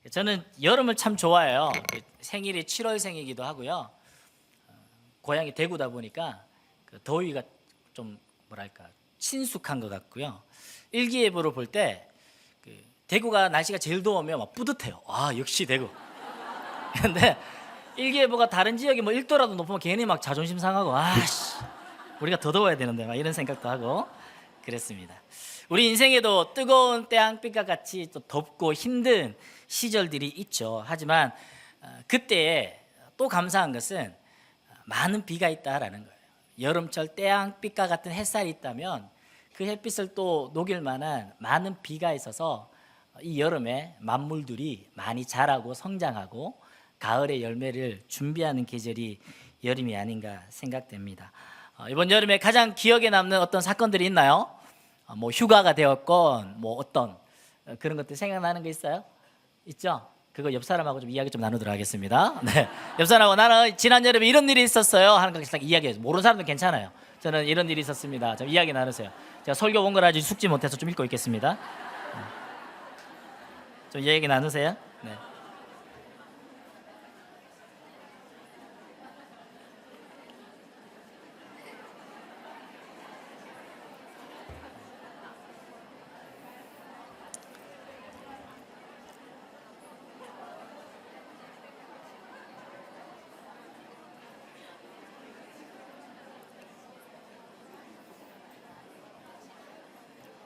저는 여름을 참 좋아해요. 생일이 7월생이기도 하고요. 고향이 대구다 보니까 더위가 좀 뭐랄까 친숙한 것 같고요. 일기예보를 볼 때 대구가 날씨가 제일 더우면 막 뿌듯해요. 아, 역시 대구. 근데 일기예보가 다른 지역이 뭐 1도라도 높으면 괜히 막 자존심 상하고, 아씨, 우리가 더 더워야 되는데 막 이런 생각도 하고 그랬습니다. 우리 인생에도 뜨거운 태양빛과 같이 또 덥고 힘든 시절들이 있죠. 하지만 그때에 또 감사한 것은 많은 비가 있다라는 거예요. 여름철 태양빛과 같은 햇살이 있다면 그 햇빛을 또 녹일 만한 많은 비가 있어서 이 여름에 만물들이 많이 자라고 성장하고 가을의 열매를 준비하는 계절이 여름이 아닌가 생각됩니다. 이번 여름에 가장 기억에 남는 어떤 사건들이 있나요? 뭐 휴가가 되었건 뭐 어떤 그런 것들 생각나는 거 있어요? 있죠? 그거 옆 사람하고 좀 이야기 좀 나누도록 하겠습니다. 네, 옆 사람하고 나는 지난 여름에 이런 일이 있었어요 하는 거 딱 이야기해요. 모르는 사람도 괜찮아요. 저는 이런 일이 있었습니다. 좀 이야기 나누세요. 제가 설교 온 걸 아직 숙지 못해서 좀 읽고 있겠습니다. 좀 이야기 나누세요. 네.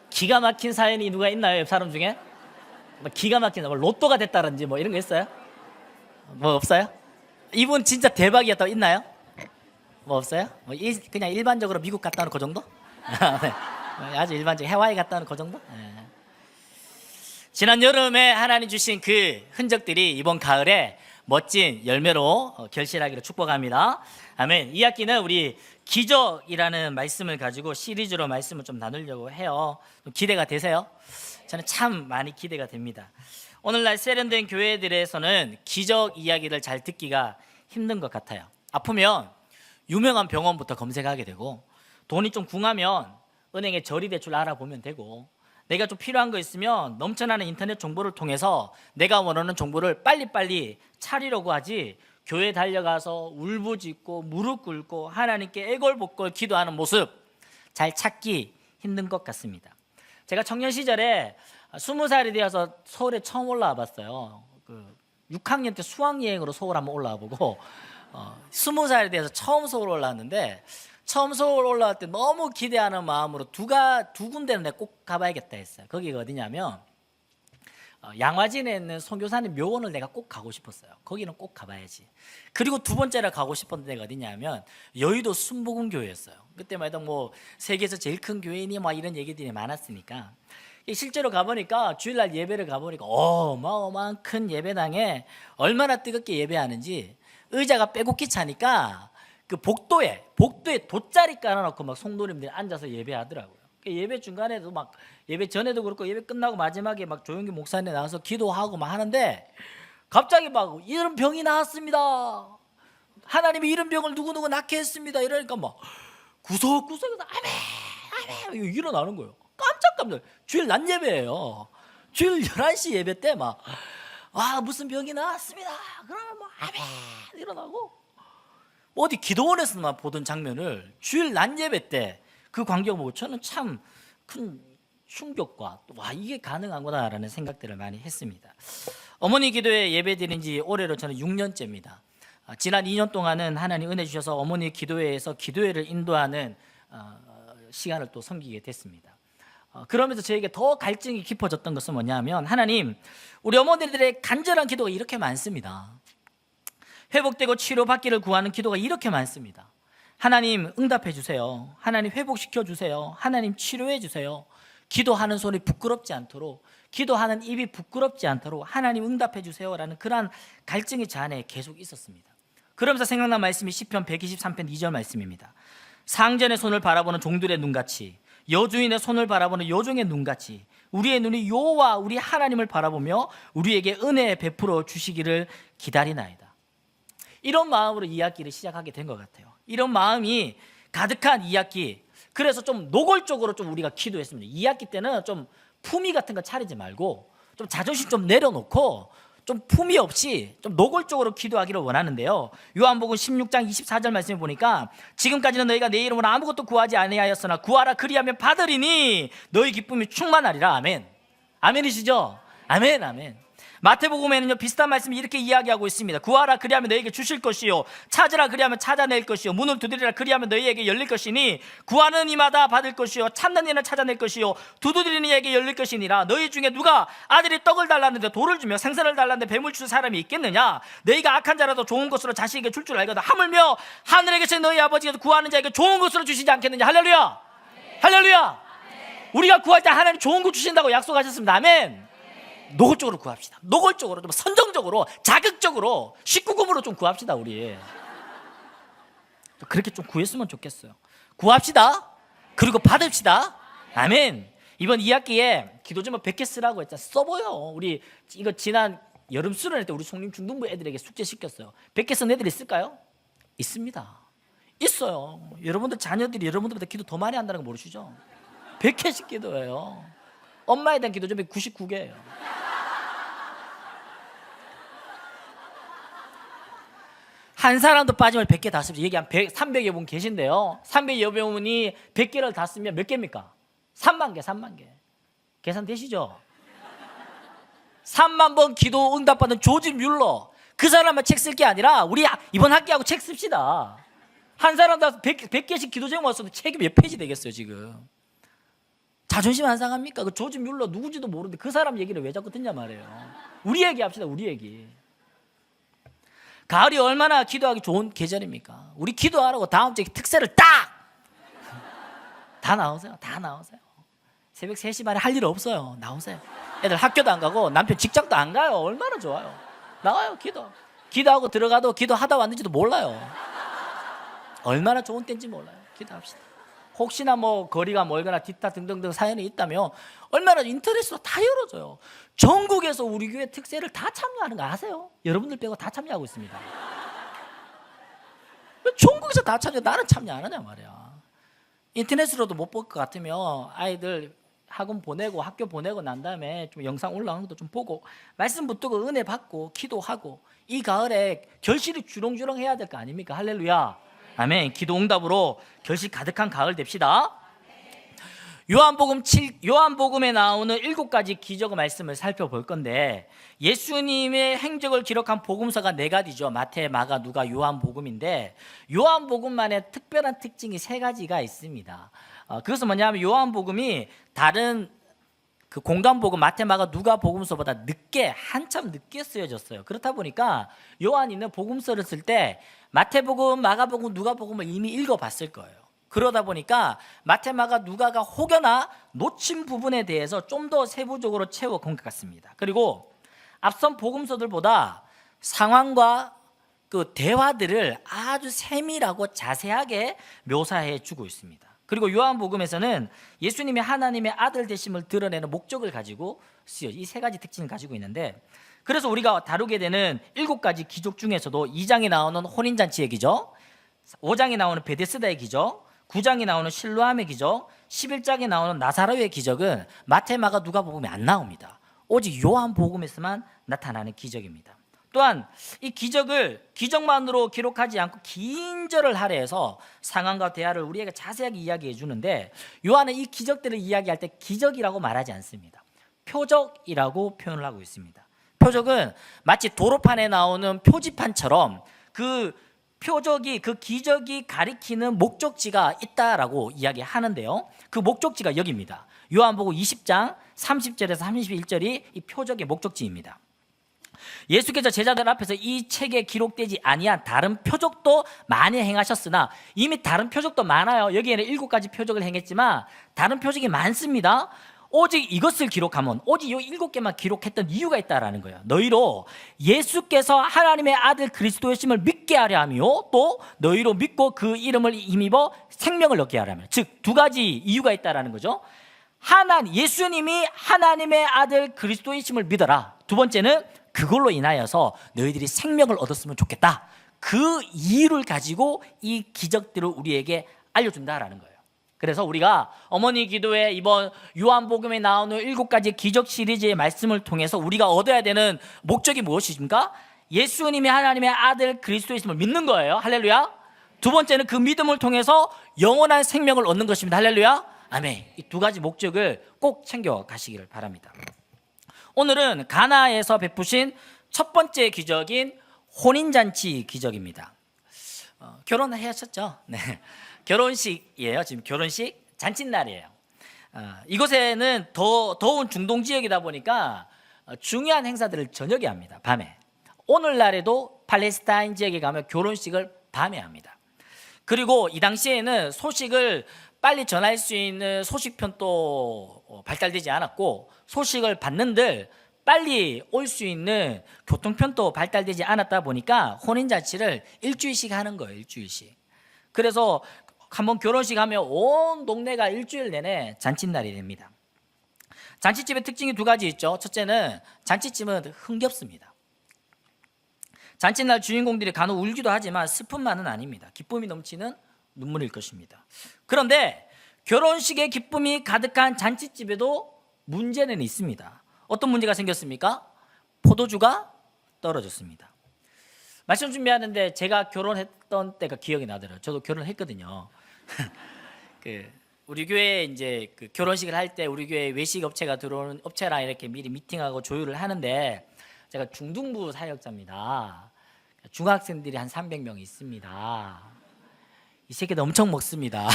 기가 막힌 사연이 누가 있나요? 옆 사람 중에? 뭐 기가 막힌 뭐 로또가 됐다든지 뭐 이런 거 있어요? 뭐 없어요? 이분 진짜 대박이었다고 있나요? 뭐 없어요? 뭐 그냥 일반적으로 미국 갔다 오는 그 정도? 네. 아주 일반적 해와이 갔다 오는 그 정도? 네. 지난 여름에 하나님 주신 그 흔적들이 이번 가을에 멋진 열매로 결실하기를 축복합니다. 아멘. 이 학기는 우리 기적이라는 말씀을 가지고 시리즈로 말씀을 좀 나누려고 해요. 기대가 되세요? 저는 참 많이 기대가 됩니다. 오늘날 세련된 교회들에서는 기적 이야기를 잘 듣기가 힘든 것 같아요. 아프면 유명한 병원부터 검색하게 되고, 돈이 좀 궁하면 은행에 저리대출 알아보면 되고, 내가 좀 필요한 거 있으면 넘쳐나는 인터넷 정보를 통해서 내가 원하는 정보를 빨리빨리 찾으려고 하지, 교회 달려가서 울부짖고 무릎 꿇고 하나님께 애걸복걸 기도하는 모습 잘 찾기 힘든 것 같습니다. 제가 청년 시절에 20살이 되어서 서울에 처음 올라와 봤어요. 6학년 때 수학여행으로 서울 한번 올라와 보고 20살이 돼서 처음 서울 올라왔는데, 처음 서울 올라갈 때 너무 기대하는 마음으로 두 군데는 내가 꼭 가봐야겠다 했어요. 거기가 어디냐면 양화진에 있는 선교사님 묘원을 내가 꼭 가고 싶었어요. 거기는 꼭 가봐야지. 그리고 두 번째로 가고 싶은 데가 어디냐면 여의도 순복음교회였어요. 그때만 해도 뭐 세계에서 제일 큰 교회니 막 이런 얘기들이 많았으니까, 실제로 가보니까 주일날 예배를 가보니까 어마어마한 큰 예배당에 얼마나 뜨겁게 예배하는지, 의자가 빼곡히 차니까 그 복도에 돗자리 깔아놓고 막 성도님들이 앉아서 예배하더라고요. 예배 중간에도 막, 예배 전에도 그렇고 예배 끝나고 마지막에 막 조용기 목사님 나와서 기도하고 막 하는데, 갑자기 막 이런 병이 나왔습니다, 하나님이 이런 병을 누구누구 낫게 했습니다 이러니까 막 구석구석에서 아멘 일어나는 거예요. 깜짝 주일 낮 예배예요. 주일 11시 예배 때 막 무슨 병이 나왔습니다 그러면 뭐 아멘 일어나고, 어디 기도원에서만 보던 장면을 주일 낮 예배 때 그 광경 보고 저는 참 큰 충격과 이게 가능한구나라는 생각들을 많이 했습니다. 어머니 기도회 예배 드린 지 올해로 저는 6년째입니다. 지난 2년 동안은 하나님 은혜 주셔서 어머니 기도회에서 기도회를 인도하는 시간을 또 섬기게 됐습니다. 그러면서 저에게 더 갈증이 깊어졌던 것은 뭐냐면, 하나님, 우리 어머니들의 간절한 기도가 이렇게 많습니다. 회복되고 치료받기를 구하는 기도가 이렇게 많습니다. 하나님 응답해 주세요. 하나님 회복시켜 주세요. 하나님 치료해 주세요. 기도하는 손이 부끄럽지 않도록, 기도하는 입이 부끄럽지 않도록 하나님 응답해 주세요라는 그러한 갈증이 제 안에 계속 있었습니다. 그러면서 생각난 말씀이 시편 123편 2절 말씀입니다. 상전의 손을 바라보는 종들의 눈같이, 여주인의 손을 바라보는 여종의 눈같이 우리의 눈이 여호와 우리 하나님을 바라보며 우리에게 은혜 베풀어 주시기를 기다리나이다. 이런 마음으로 이 학기를 시작하게 된 것 같아요. 이런 마음이 가득한 이 학기, 그래서 좀 노골적으로 좀 우리가 기도했습니다. 이 학기 때는 좀 품위 같은 거 차리지 말고 좀 자존심 좀 내려놓고 좀 품위 없이 좀 노골적으로 기도하기를 원하는데요. 요한복음 16장 24절 말씀에 보니까 지금까지는 너희가 내 이름으로 아무것도 구하지 아니하였으나 구하라 그리하면 받으리니 너희 기쁨이 충만하리라. 아멘. 아멘이시죠? 아멘, 아멘. 마태복음에는요 비슷한 말씀이 이렇게 이야기하고 있습니다. 구하라 그리하면 너희에게 주실 것이요, 찾으라 그리하면 찾아낼 것이요, 문을 두드리라 그리하면 너희에게 열릴 것이니 구하는 이마다 받을 것이요, 찾는 이는 찾아낼 것이요, 두드리는 이에게 열릴 것이니라. 너희 중에 누가 아들이 떡을 달라는데 돌을 주며 생선을 달라는데 뱀을 줄 사람이 있겠느냐? 너희가 악한 자라도 좋은 것으로 자식에게 줄 줄 알거든 하물며 하늘에 계신 너희 아버지께서 구하는 자에게 좋은 것으로 주시지 않겠느냐? 할렐루야. 할렐루야. 우리가 구할 때 하나님 좋은 거 주신다고 약속하셨습니다. 아멘. 노골적으로 구합시다. 노골적으로, 좀 선정적으로, 자극적으로, 19금으로 좀 구합시다. 우리 그렇게 좀 구했으면 좋겠어요. 구합시다. 그리고 받읍시다. 아멘. 이번 2학기에 기도 제목 100개 쓰라고 했잖아. 써보여. 우리 이거 지난 여름 수련회 때 우리 송림 중등부 애들에게 숙제 시켰어요. 100개 쓴 애들이 있을까요? 있습니다. 있어요. 여러분들 자녀들이 여러분들보다 기도 더 많이 한다는 거 모르시죠? 100개씩 기도해요. 엄마에 대한 기도 제목이 99개예요. 한 사람도 빠지면 100개 다 쓰죠. 여기 한 300여 분 계신데요. 300여 분이 100개를 다 쓰면 몇 개입니까? 3만 개, 3만 개. 계산되시죠? 3만 번 기도 응답받은 조지 뮬러. 그 사람만 책 쓸 게 아니라 우리 이번 학기하고 책 씁시다. 한 사람 다 100개씩 기도 제목 왔어도 책이 몇 페이지 되겠어요 지금. 자존심 안 상합니까? 그 조지 뮬러 누구지도 모르는데 그 사람 얘기를 왜 자꾸 듣냐 말이에요. 우리 얘기 합시다. 우리 얘기. 가을이 얼마나 기도하기 좋은 계절입니까? 우리 기도하라고 다음 주에 특세를 다 나오세요. 다 나오세요. 새벽 3시 반에 할 일 없어요. 나오세요. 애들 학교도 안 가고 남편 직장도 안 가요. 얼마나 좋아요. 나와요. 기도하고 들어가도 기도하다 왔는지도 몰라요. 얼마나 좋은 때인지 몰라요. 기도합시다. 혹시나 뭐 거리가 멀거나 기타 등등등 사연이 있다면 얼마나 인터넷으로 다 열어줘요. 전국에서 우리 교회 특세를 다 참여하는 거 아세요? 여러분들 빼고 다 참여하고 있습니다. 왜 전국에서 다 참여, 나는 참여 안 하냐 말이야. 인터넷으로도 못 볼 것 같으면 아이들 학원 보내고 학교 보내고 난 다음에 좀 영상 올라오는 것도 좀 보고 말씀 붙들고 은혜 받고 기도하고 이 가을에 결실이 주렁주렁 해야 될 거 아닙니까? 할렐루야. 아멘. 기도 응답으로 결실 가득한 가을 됩시다. 요한복음에 나오는 7가지 기적의 말씀을 살펴볼 건데 예수님의 행적을 기록한 복음서가 4가지죠. 마태, 마가, 누가, 요한복음인데 요한복음만의 특별한 특징이 3가지가 있습니다. 그것은 뭐냐면 요한복음이 다른 그 공간복음 마태, 마가, 누가 복음서보다 한참 늦게 쓰여졌어요. 그렇다 보니까 요한이는 복음서를 쓸 때 마태복음, 마가복음, 누가복음을 이미 읽어봤을 거예요. 그러다 보니까 마태, 마가, 누가가 혹여나 놓친 부분에 대해서 좀 더 세부적으로 채워본 것 같습니다. 그리고 앞선 복음서들보다 상황과 그 대화들을 아주 세밀하고 자세하게 묘사해 주고 있습니다. 그리고 요한복음에서는 예수님이 하나님의 아들 되심을 드러내는 목적을 가지고 쓰여 이 3가지 특징을 가지고 있는데 그래서 우리가 다루게 되는 7가지 기적 중에서도 2장에 나오는 혼인잔치의 기적, 5장에 나오는 베데스다의 기적, 9장에 나오는 실로암의 기적, 11장에 나오는 나사로의 기적은 마태, 마가, 누가복음에 안 나옵니다. 오직 요한복음에서만 나타나는 기적입니다. 또한 이 기적을 기적만으로 기록하지 않고 긴 절을 할애해서 상황과 대화를 우리에게 자세하게 이야기해 주는데 요한은 이 기적들을 이야기할 때 기적이라고 말하지 않습니다. 표적이라고 표현을 하고 있습니다. 표적은 마치 도로판에 나오는 표지판처럼 그 표적이 그 기적이 가리키는 목적지가 있다라고 이야기하는데요. 그 목적지가 여기입니다. 요한복음 20장 30절에서 31절이 이 표적의 목적지입니다. 예수께서 제자들 앞에서 이 책에 기록되지 아니한 다른 표적도 많이 행하셨으나 이미 다른 표적도 많아요. 여기에는 7가지 표적을 행했지만 다른 표적이 많습니다. 오직 이것을 기록하면 오직 이 7개만 기록했던 이유가 있다라는 거예요. 너희로 예수께서 하나님의 아들 그리스도이심을 믿게 하려 하며 또 너희로 믿고 그 이름을 힘입어 생명을 얻게 하려 하며 즉 2가지 이유가 있다라는 거죠. 예수님이 하나님의 아들 그리스도이심을 믿어라. 2번째는 그걸로 인하여서 너희들이 생명을 얻었으면 좋겠다. 그 이유를 가지고 이 기적들을 우리에게 알려준다라는 거예요. 그래서 우리가 어머니 기도회 이번 요한복음에 나오는 7가지 기적 시리즈의 말씀을 통해서 우리가 얻어야 되는 목적이 무엇입니까? 예수님이 하나님의 아들 그리스도이심을 믿는 거예요. 할렐루야. 두 번째는 그 믿음을 통해서 영원한 생명을 얻는 것입니다. 할렐루야. 아멘. 이 두 가지 목적을 꼭 챙겨 가시기를 바랍니다. 오늘은 가나에서 베푸신 첫 번째 기적인 혼인잔치 기적입니다. 결혼하셨죠? 네. 결혼식이에요. 지금 결혼식 잔칫날이에요. 이곳에는 더운 중동 지역이다 보니까 중요한 행사들을 저녁에 합니다. 밤에. 오늘날에도 팔레스타인 지역에 가면 결혼식을 밤에 합니다. 그리고 이 당시에는 소식을 빨리 전할 수 있는 소식편도 발달되지 않았고, 소식을 받는들 빨리 올 수 있는 교통편도 발달되지 않았다 보니까 혼인잔치를 일주일씩 하는 거예요. 일주일씩. 그래서 한번 결혼식 하면 온 동네가 일주일 내내 잔칫날이 됩니다. 잔치집의 특징이 두 가지 있죠. 첫째는 잔치집은 흥겹습니다. 잔칫날 주인공들이 간혹 울기도 하지만 슬픔만은 아닙니다. 기쁨이 넘치는 눈물일 것입니다. 그런데 결혼식의 기쁨이 가득한 잔치집에도 문제는 있습니다. 어떤 문제가 생겼습니까? 포도주가 떨어졌습니다. 말씀 준비하는데 제가 결혼했던 때가 기억이 나더라고요. 저도 결혼했거든요. 우리 교회에 이제 그 결혼식을 할 때 우리 교회 외식 업체가 들어오는 업체랑 이렇게 미리 미팅하고 조율을 하는데, 제가 중등부 사역자입니다. 중학생들이 한 300명 있습니다. 이 새끼들 엄청 먹습니다.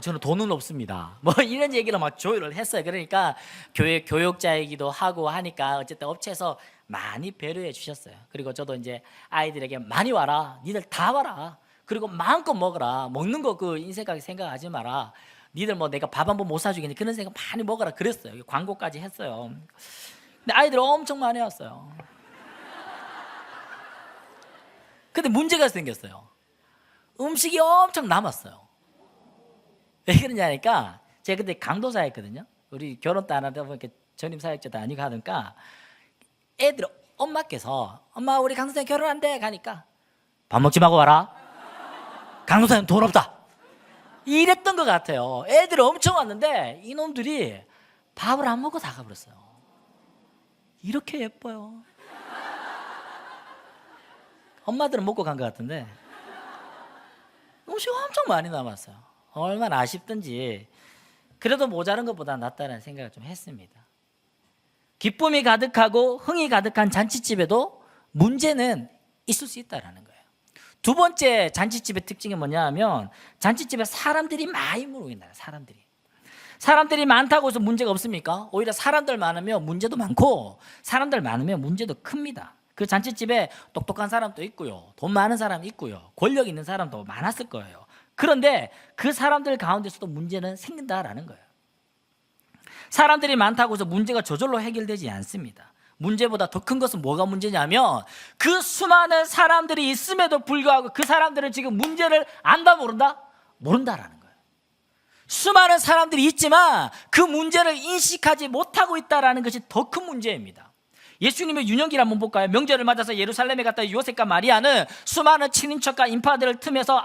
저는 돈은 없습니다. 뭐 이런 얘기를 막 조율을 했어요. 그러니까 교회 교육자이기도 하고 하니까 어쨌든 업체에서 많이 배려해 주셨어요. 그리고 저도 이제 아이들에게 많이 와라, 니들 다 와라, 그리고 마음껏 먹어라, 먹는 거 그 인생하게 생각하지 마라, 니들 뭐 내가 밥 한 번 못 사주겠니, 그런 생각 많이 먹어라 그랬어요. 광고까지 했어요. 근데 아이들 엄청 많이 왔어요. 근데 문제가 생겼어요. 음식이 엄청 남았어요. 왜 그러냐니까, 제가 그때 강도사였거든요. 우리 결혼도 안 하다 보니까 전임 사역자도 아니고 하니까 애들 엄마께서 엄마 우리 강도사님 결혼한대 가니까 밥 먹지 말고 와라, 강도사님 돈 없다, 이랬던 것 같아요. 애들 엄청 왔는데 이놈들이 밥을 안 먹고 다 가버렸어요. 이렇게 예뻐요. 엄마들은 먹고 간 것 같은데 음식 엄청 많이 남았어요. 얼마나 아쉽던지. 그래도 모자란 것보다 낫다는 생각을 좀 했습니다. 기쁨이 가득하고 흥이 가득한 잔치집에도 문제는 있을 수 있다는 거예요. 두 번째 잔치집의 특징이 뭐냐 하면, 잔치집에 사람들이 많이 모인다. 사람들이 많다고 해서 문제가 없습니까? 오히려 사람들 많으면 문제도 많고, 사람들 많으면 문제도 큽니다. 그 잔치집에 똑똑한 사람도 있고요, 돈 많은 사람이 있고요, 권력 있는 사람도 많았을 거예요. 그런데 그 사람들 가운데서도 문제는 생긴다라는 거예요. 사람들이 많다고 해서 문제가 저절로 해결되지 않습니다. 문제보다 더 큰 것은 뭐가 문제냐면, 그 수많은 사람들이 있음에도 불구하고 그 사람들은 지금 문제를 안다 모른다? 모른다라는 거예요. 수많은 사람들이 있지만 그 문제를 인식하지 못하고 있다는 것이 더 큰 문제입니다. 예수님의 유년기를 한번 볼까요? 명절을 맞아서 예루살렘에 갔다 요셉과 마리아는 수많은 친인척과 인파들을 틈에서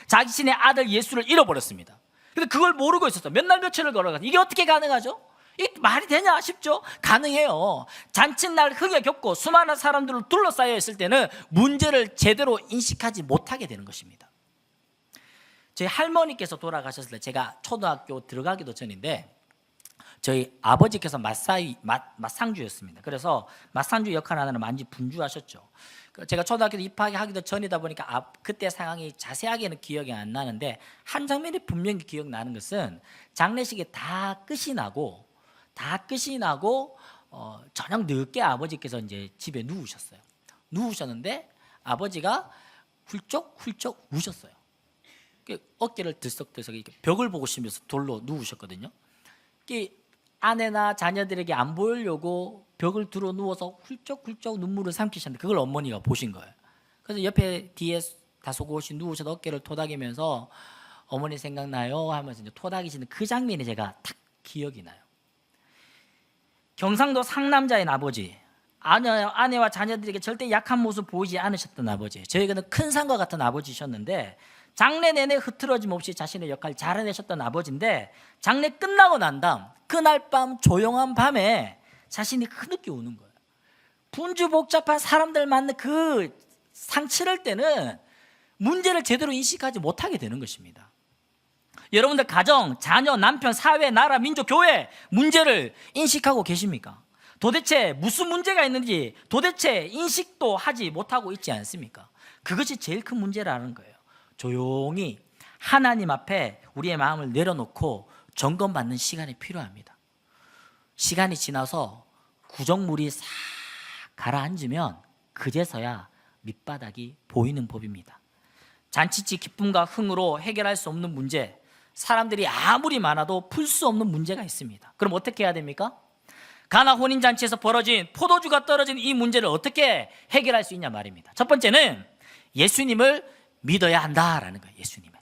자신의 아들 예수를 잃어버렸습니다. 근데 그걸 모르고 있었어요. 몇 날 며칠을 걸어가서. 이게 어떻게 가능하죠? 이게 말이 되냐 싶죠? 가능해요. 잔칫날 흥에 겪고 수많은 사람들로 둘러싸여 있을 때는 문제를 제대로 인식하지 못하게 되는 것입니다. 저희 할머니께서 돌아가셨을 때, 제가 초등학교 들어가기도 전인데 저희 아버지께서 맛상주였습니다. 그래서 맛상주 역할 하나를 많이 분주하셨죠. 제가 초등학교 입학하기도 전이다 보니까 그때 상황이 자세하게는 기억이 안 나는데, 한 장면이 분명히 기억나는 것은, 장례식이 다 끝이 나고 저녁 늦게 아버지께서 이제 집에 누우셨는데 아버지가 훌쩍훌쩍 우셨어요. 어깨를 들썩들썩 이렇게 벽을 보고 쉬면서 돌로 누우셨거든요. 아내나 자녀들에게 안 보이려고 벽을 들어 누워서 훌쩍훌쩍 눈물을 삼키셨는데, 그걸 어머니가 보신 거예요. 그래서 옆에 뒤에 다소곳이 누우셔서 어깨를 토닥이면서 어머니 생각나요 하면서 이제 토닥이시는 그 장면이 제가 딱 기억이 나요. 경상도 상남자인 아버지, 아내와 자녀들에게 절대 약한 모습 보이지 않으셨던 아버지, 저에게는 큰 산과 같은 아버지셨는데, 장래 내내 흐트러짐 없이 자신의 역할을 잘 해내셨던 아버지인데 장례 끝나고 난 다음 그날 밤 조용한 밤에 자신이 흐느껴 우는 거예요. 분주복잡한 사람들 만난 그 상치를 때는 문제를 제대로 인식하지 못하게 되는 것입니다. 여러분들 가정, 자녀, 남편, 사회, 나라, 민족, 교회 문제를 인식하고 계십니까? 도대체 무슨 문제가 있는지 도대체 인식도 하지 못하고 있지 않습니까? 그것이 제일 큰 문제라는 거예요. 조용히 하나님 앞에 우리의 마음을 내려놓고 점검받는 시간이 필요합니다. 시간이 지나서 구정물이 싹 가라앉으면 그제서야 밑바닥이 보이는 법입니다. 잔치집 기쁨과 흥으로 해결할 수 없는 문제, 사람들이 아무리 많아도 풀 수 없는 문제가 있습니다. 그럼 어떻게 해야 됩니까? 가나 혼인잔치에서 벌어진 포도주가 떨어진 이 문제를 어떻게 해결할 수 있냐 말입니다. 첫 번째는 예수님을 믿어야 한다라는 거예요. 예수님을.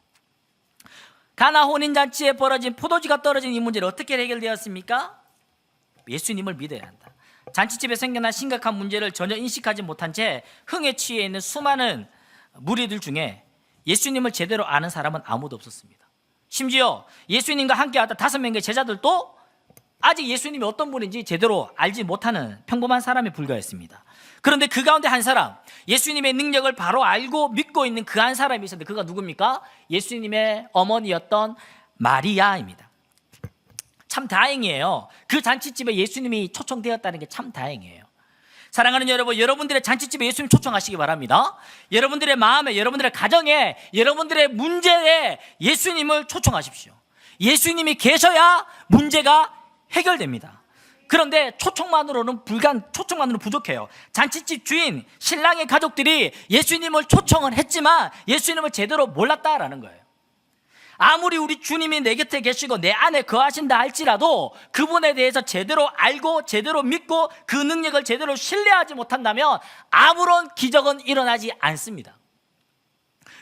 가나 혼인잔치에 벌어진 포도주가 떨어진 이 문제를 어떻게 해결되었습니까? 예수님을 믿어야 한다. 잔치집에 생겨난 심각한 문제를 전혀 인식하지 못한 채 흥에 취해 있는 수많은 무리들 중에 예수님을 제대로 아는 사람은 아무도 없었습니다. 심지어 예수님과 함께하던 5명의 제자들도 아직 예수님이 어떤 분인지 제대로 알지 못하는 평범한 사람에 불과했습니다. 그런데 그 가운데 한 사람, 예수님의 능력을 바로 알고 믿고 있는 그 한 사람이 있었는데 그가 누굽니까? 예수님의 어머니였던 마리아입니다. 참 다행이에요. 그 잔치집에 예수님이 초청되었다는 게 참 다행이에요. 사랑하는 여러분, 여러분들의 잔치집에 예수님 초청하시기 바랍니다. 여러분들의 마음에, 여러분들의 가정에, 여러분들의 문제에 예수님을 초청하십시오. 예수님이 계셔야 문제가 해결됩니다. 그런데 초청만으로는 부족해요. 잔치집 주인, 신랑의 가족들이 예수님을 초청을 했지만 예수님을 제대로 몰랐다라는 거예요. 아무리 우리 주님이 내 곁에 계시고 내 안에 거하신다 할지라도 그분에 대해서 제대로 알고 제대로 믿고 그 능력을 제대로 신뢰하지 못한다면 아무런 기적은 일어나지 않습니다.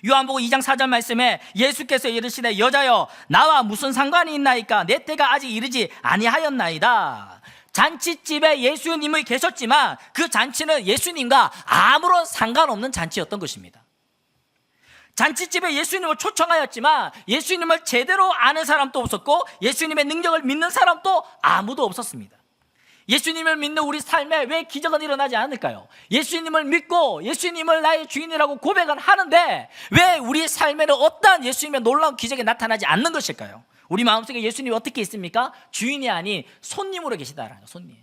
요한복음 2장 4절 말씀에 예수께서 이르시되 여자여 나와 무슨 상관이 있나이까 내 때가 아직 이르지 아니하였나이다. 잔치집에 예수님이 계셨지만 그 잔치는 예수님과 아무런 상관없는 잔치였던 것입니다. 잔치집에 예수님을 초청하였지만 예수님을 제대로 아는 사람도 없었고 예수님의 능력을 믿는 사람도 아무도 없었습니다. 예수님을 믿는 우리 삶에 왜 기적은 일어나지 않을까요? 예수님을 믿고 예수님을 나의 주인이라고 고백을 하는데 왜 우리 삶에는 어떠한 예수님의 놀라운 기적이 나타나지 않는 것일까요? 우리 마음속에 예수님이 어떻게 있습니까? 주인이 아닌 손님으로 계시다라는 거예요.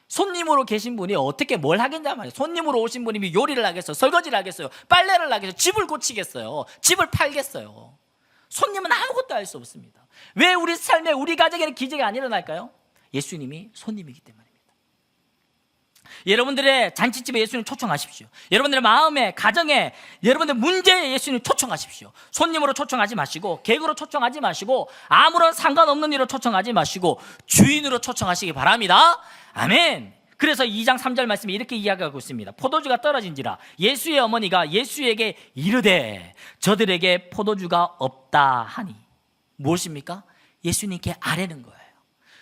손님으로 계신 분이 어떻게 뭘 하겠냐 말이에요. 손님으로 오신 분이 요리를 하겠어요? 설거지를 하겠어요? 빨래를 하겠어요? 집을 고치겠어요? 집을 팔겠어요? 손님은 아무것도 할 수 없습니다. 왜 우리 삶에 우리 가정에는 기적이 안 일어날까요? 예수님이 손님이기 때문입니다. 여러분들의 잔치집에 예수님 초청하십시오. 여러분들의 마음에, 가정에, 여러분들 문제에 예수님 초청하십시오. 손님으로 초청하지 마시고 객으로 초청하지 마시고 아무런 상관없는 일로 초청하지 마시고 주인으로 초청하시기 바랍니다. 아멘. 그래서 2장 3절 말씀이 이렇게 이야기하고 있습니다. 포도주가 떨어진지라 예수의 어머니가 예수에게 이르되 저들에게 포도주가 없다 하니 무엇입니까? 예수님께 아뢰는 거예요.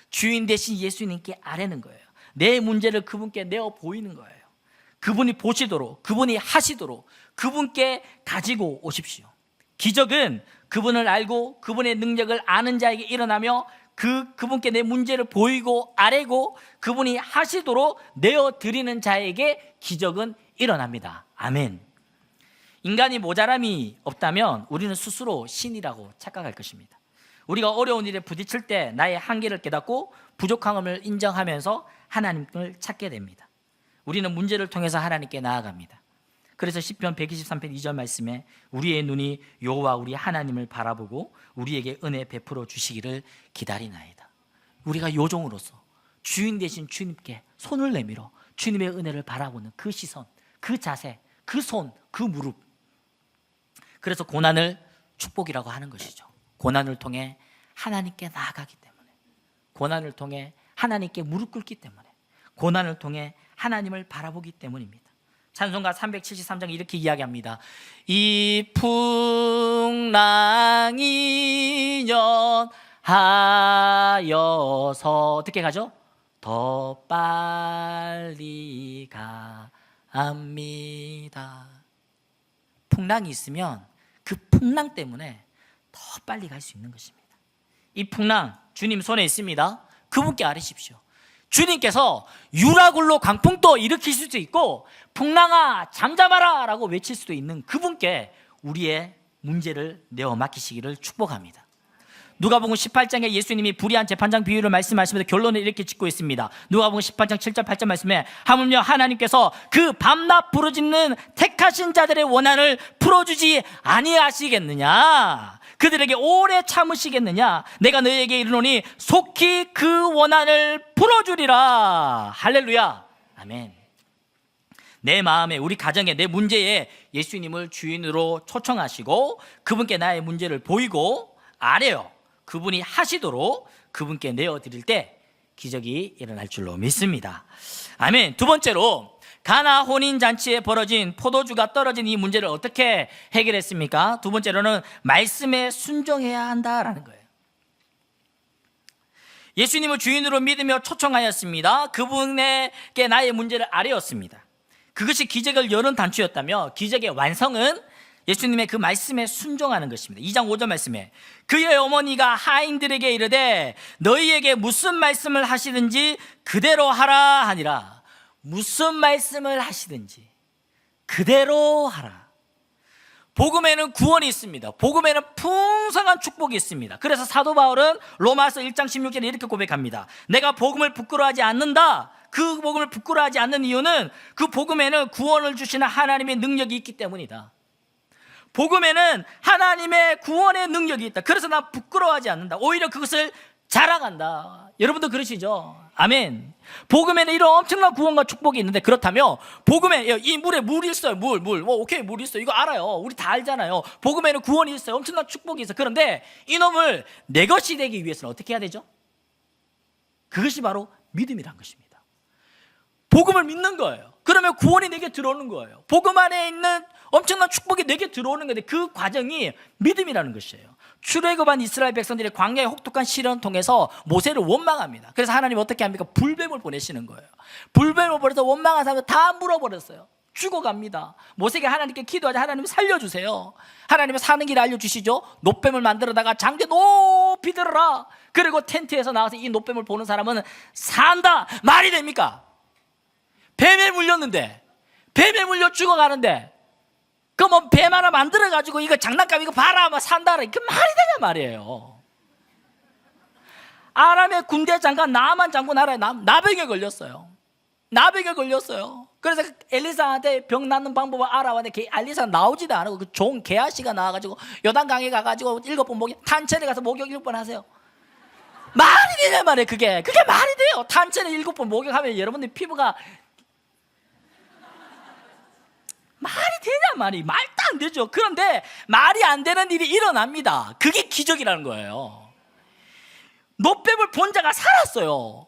주인 대신 예수님께 아뢰는 거예요. 내 문제를 그분께 내어 보이는 거예요. 그분이 보시도록, 그분이 하시도록 그분께 가지고 오십시오. 기적은 그분을 알고 그분의 능력을 아는 자에게 일어나며 그분께 내 문제를 보이고 아뢰고 그분이 하시도록 내어드리는 자에게 기적은 일어납니다. 아멘. 인간이 모자람이 없다면 우리는 스스로 신이라고 착각할 것입니다. 우리가 어려운 일에 부딪힐 때 나의 한계를 깨닫고 부족함을 인정하면서 하나님을 찾게 됩니다. 우리는 문제를 통해서 하나님께 나아갑니다. 그래서 시편 123편 2절 말씀에 우리의 눈이 여호와 우리 하나님을 바라보고 우리에게 은혜 베풀어 주시기를 기다리나이다. 우리가 요종으로서 주인 대신 주님께 손을 내밀어 주님의 은혜를 바라보는 그 시선, 그 자세, 그 손, 그 무릎. 그래서 고난을 축복이라고 하는 것이죠. 고난을 통해 하나님께 나아가기 때문에, 고난을 통해 하나님께 무릎 꿇기 때문에, 고난을 통해 하나님을 바라보기 때문입니다. 찬송가 373장 이렇게 이야기합니다. 이 풍랑이 연하여서 어떻게 가죠? 더 빨리 갑니다. 풍랑이 있으면 그 풍랑 때문에 더 빨리 갈 수 있는 것입니다. 이 풍랑 주님 손에 있습니다. 그분께 아뢰십시오. 주님께서 유라굴로 강풍도 일으킬 수도 있고 풍랑아 잠잠하라 라고 외칠 수도 있는 그분께 우리의 문제를 내어 맡기시기를 축복합니다. 누가복음 18장에 예수님이 불의한 재판장 비유를 말씀하시면서 결론을 이렇게 짓고 있습니다. 누가복음 18장 7절 8절 말씀에 하물며 하나님께서 그 밤낮 부르짖는 택하신 자들의 원한을 풀어주지 아니하시겠느냐? 그들에게 오래 참으시겠느냐? 내가 너희에게 이르노니 속히 그 원한을 풀어주리라. 할렐루야. 아멘. 내 마음에, 우리 가정에, 내 문제에 예수님을 주인으로 초청하시고 그분께 나의 문제를 보이고 아뢰어 그분이 하시도록 그분께 내어드릴 때 기적이 일어날 줄로 믿습니다. 아멘. 두 번째로 가나 혼인잔치에 벌어진 포도주가 떨어진 이 문제를 어떻게 해결했습니까? 두 번째로는 말씀에 순종해야 한다라는 거예요. 예수님을 주인으로 믿으며 초청하였습니다. 그분에게 나의 문제를 아뢰었습니다. 그것이 기적을 여는 단추였다며 기적의 완성은 예수님의 그 말씀에 순종하는 것입니다. 2장 5절 말씀에 그의 어머니가 하인들에게 이르되 너희에게 무슨 말씀을 하시든지 그대로 하라 하니라. 무슨 말씀을 하시든지 그대로 하라. 복음에는 구원이 있습니다. 복음에는 풍성한 축복이 있습니다. 그래서 사도 바울은 로마서 1장 16절에 이렇게 고백합니다. 내가 복음을 부끄러워하지 않는다. 그 복음을 부끄러워하지 않는 이유는 그 복음에는 구원을 주시는 하나님의 능력이 있기 때문이다. 복음에는 하나님의 구원의 능력이 있다. 그래서 나 부끄러워하지 않는다. 오히려 그것을 자랑한다. 여러분도 그러시죠? 아멘. 복음에는 이런 엄청난 구원과 축복이 있는데 그렇다면 복음에 이 물에 물 있어요. 물. 오케이, 물 있어요. 이거 알아요. 우리 다 알잖아요. 복음에는 구원이 있어요. 엄청난 축복이 있어요. 그런데 이놈을 내 것이 되기 위해서는 어떻게 해야 되죠? 그것이 바로 믿음이란 것입니다. 복음을 믿는 거예요. 그러면 구원이 내게 들어오는 거예요. 복음 안에 있는 엄청난 축복이 내게 들어오는 건데 그 과정이 믿음이라는 것이에요. 출애굽한 이스라엘 백성들이 광야의 혹독한 시련을 통해서 모세를 원망합니다. 그래서 하나님 어떻게 합니까? 불뱀을 보내시는 거예요. 불뱀을 보내서 원망한 사람을 다 물어버렸어요. 죽어갑니다. 모세가 하나님께 기도하자. 하나님 살려주세요. 하나님은 사는 길을 알려주시죠. 놋뱀을 만들어다가 장대 높이 들어라. 그리고 텐트에서 나와서 이 놋뱀을 보는 사람은 산다. 말이 됩니까? 뱀에 물렸는데, 뱀에 물려 죽어가는데 그 뭐 뱀 하나 만들어가지고 이거 장난감 이거 봐라 막 산다라. 그 말이 되냐 말이에요. 아람의 군대 장관 나아만 장군 알아요? 나병에 걸렸어요. 나병에 걸렸어요. 그래서 엘리사한테 병 낫는 방법을 알아봤는데 엘리사 나오지도 않고 그 종 게하시가 나와가지고 요단강에 가가지고 7번 목욕, 탄천에 가서 목욕 7번 하세요. 말이 되냐 말이에요. 그게 말이 돼요. 탄천에 7번 목욕하면 여러분들 피부가 말이 되냐 말이. 말도 안 되죠. 그런데 말이 안 되는 일이 일어납니다. 그게 기적이라는 거예요. 놋뱀을 본 자가 살았어요.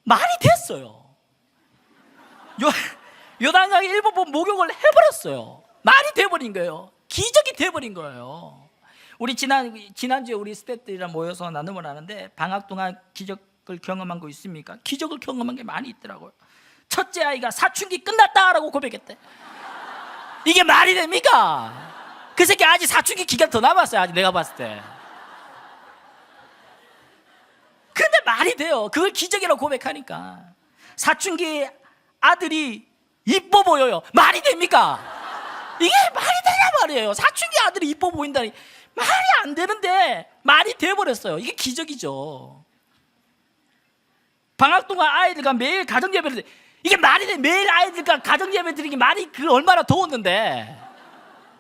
말이 됐어요. 요단강에 7번 목욕을 해버렸어요. 말이 돼버린 거예요. 기적이 돼버린 거예요. 우리 지난주에 우리 스태프들이랑 모여서 나눔을 하는데 방학 동안 기적을 경험한 거 있습니까? 기적을 경험한 게 많이 있더라고요. 첫째 아이가 사춘기 끝났다라고 고백했대. 이게 말이 됩니까? 그 새끼 아직 사춘기 기간 더 남았어요. 아직 내가 봤을 때. 근데 말이 돼요. 그걸 기적이라고 고백하니까. 사춘기 아들이 이뻐 보여요. 말이 됩니까? 이게 말이 되냐 말이에요. 사춘기 아들이 이뻐 보인다니. 말이 안 되는데 말이 돼버렸어요. 이게 기적이죠. 방학 동안 아이들과 매일 가정예배를, 이게 말이 돼? 매일 아이들과 가정예배 드리기 말이 그 얼마나 더웠는데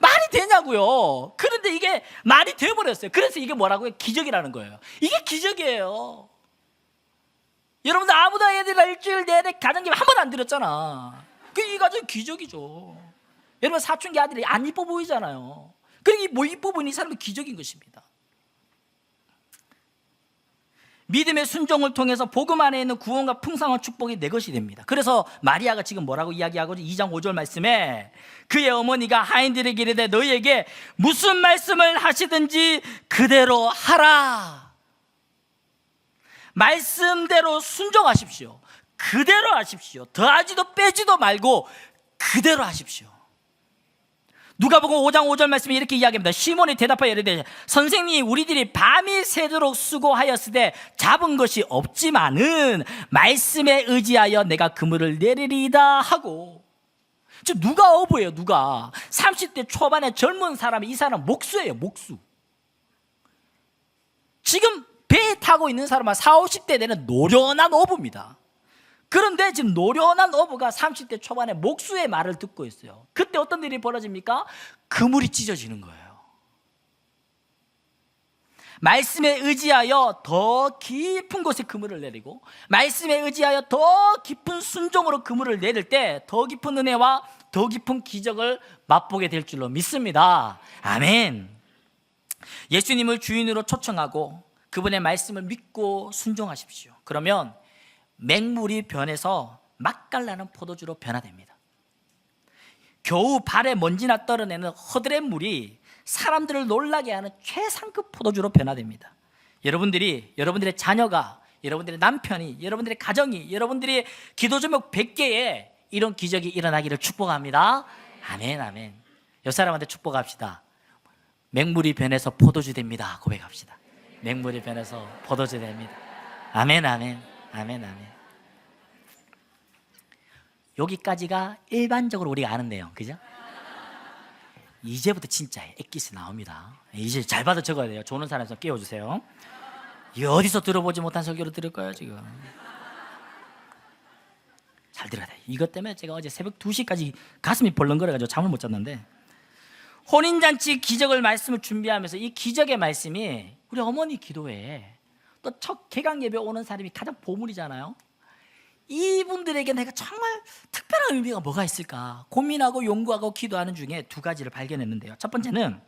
말이 되냐고요. 그런데 이게 말이 돼버렸어요. 그래서 이게 뭐라고요? 기적이라는 거예요. 이게 기적이에요. 여러분들 아무도 애들이랑 일주일 내내 가정예배 한 번 안 드렸잖아. 이 가정 기적이죠. 여러분 사춘기 아들이 안 이뻐 보이잖아요. 그러니 뭐 이뻐 보이는 이 사람은 기적인 것입니다. 믿음의 순종을 통해서 복음 안에 있는 구원과 풍성한 축복이 내 것이 됩니다. 그래서 마리아가 지금 뭐라고 이야기하고 2장 5절 말씀에 그의 어머니가 하인들에게 이르되 너희에게 무슨 말씀을 하시든지 그대로 하라. 말씀대로 순종하십시오. 그대로 하십시오. 더하지도 빼지도 말고 그대로 하십시오. 누가복음 5장 5절 말씀에 이렇게 이야기합니다. 시몬이 대답하여 이르되 선생님, 우리들이 밤이 새도록 수고하였으되 잡은 것이 없지만은 말씀에 의지하여 내가 그물을 내리리이다 하고. 누가 어부예요. 누가 30대 초반의 젊은 사람이, 이 사람 목수예요. 목수. 지금 배에 타고 있는 사람은 40, 50대 되는 노련한 어부입니다. 그런데 지금 노련한 어부가 30대 초반에 목수의 말을 듣고 있어요. 그때 어떤 일이 벌어집니까? 그물이 찢어지는 거예요. 말씀에 의지하여 더 깊은 곳에 그물을 내리고, 말씀에 의지하여 더 깊은 순종으로 그물을 내릴 때 더 깊은 은혜와 더 깊은 기적을 맛보게 될 줄로 믿습니다. 아멘. 예수님을 주인으로 초청하고 그분의 말씀을 믿고 순종하십시오. 그러면 맹물이 변해서 맛깔나는 포도주로 변화됩니다. 겨우 발에 먼지나 떨어내는 허드렛 물이 사람들을 놀라게 하는 최상급 포도주로 변화됩니다. 여러분들의 자녀가, 여러분들의 남편이, 여러분들의 가정이, 여러분들의 기도 제목 100개에 이런 기적이 일어나기를 축복합니다. 아멘, 아멘. 옆 사람한테 축복합시다. 맹물이 변해서 포도주 됩니다. 고백합시다. 맹물이 변해서 포도주 됩니다. 아멘, 아멘, 아멘, 아멘. 여기까지가 일반적으로 우리가 아는 내용, 그죠? 이제부터 진짜 엑기스 나옵니다. 이제 잘 받아 적어야 돼요. 좋은 사람에서 깨워주세요. 이 어디서 들어보지 못한 설교를 들을 거예요 지금. 잘 들어야 돼. 이것 때문에 제가 어제 새벽 2시까지 가슴이 벌렁거려가지고 잠을 못 잤는데, 혼인잔치 기적을 말씀을 준비하면서 이 기적의 말씀이 우리 어머니 기도회에 또 첫 개강 예배 오는 사람이 가장 보물이잖아요. 이분들에게 내가 정말 특별한 의미가 뭐가 있을까 고민하고 연구하고 기도하는 중에 두 가지를 발견했는데요. 첫 번째는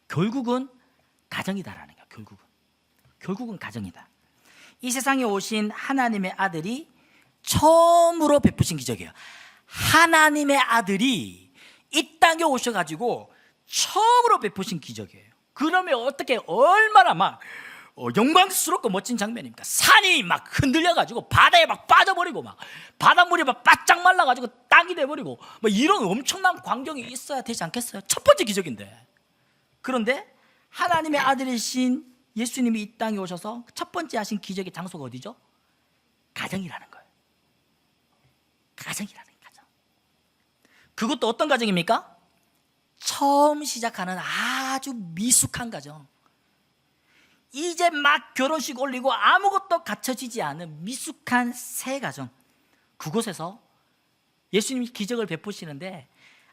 결국은 가정이다라는 거예요. 결국은 가정이다. 이 세상에 오신 하나님의 아들이 처음으로 베푸신 기적이에요. 하나님의 아들이 이 땅에 오셔가지고 처음으로 베푸신 기적이에요. 그러면 어떻게 얼마나 막 영광스럽고 멋진 장면입니까? 산이 막 흔들려가지고 바다에 막 빠져버리고, 막 바닷물이 막 바짝 말라가지고 땅이 돼버리고, 뭐 이런 엄청난 광경이 있어야 되지 않겠어요? 첫 번째 기적인데. 그런데 하나님의 아들이신 예수님이 이 땅에 오셔서 첫 번째 하신 기적의 장소가 어디죠? 가정이라는 거예요. 가정. 그것도 어떤 가정입니까? 처음 시작하는 아주 미숙한 가정. 이제 막 결혼식 올리고 아무것도 갖춰지지 않은 미숙한 새 가정. 그곳에서 예수님이 기적을 베푸시는데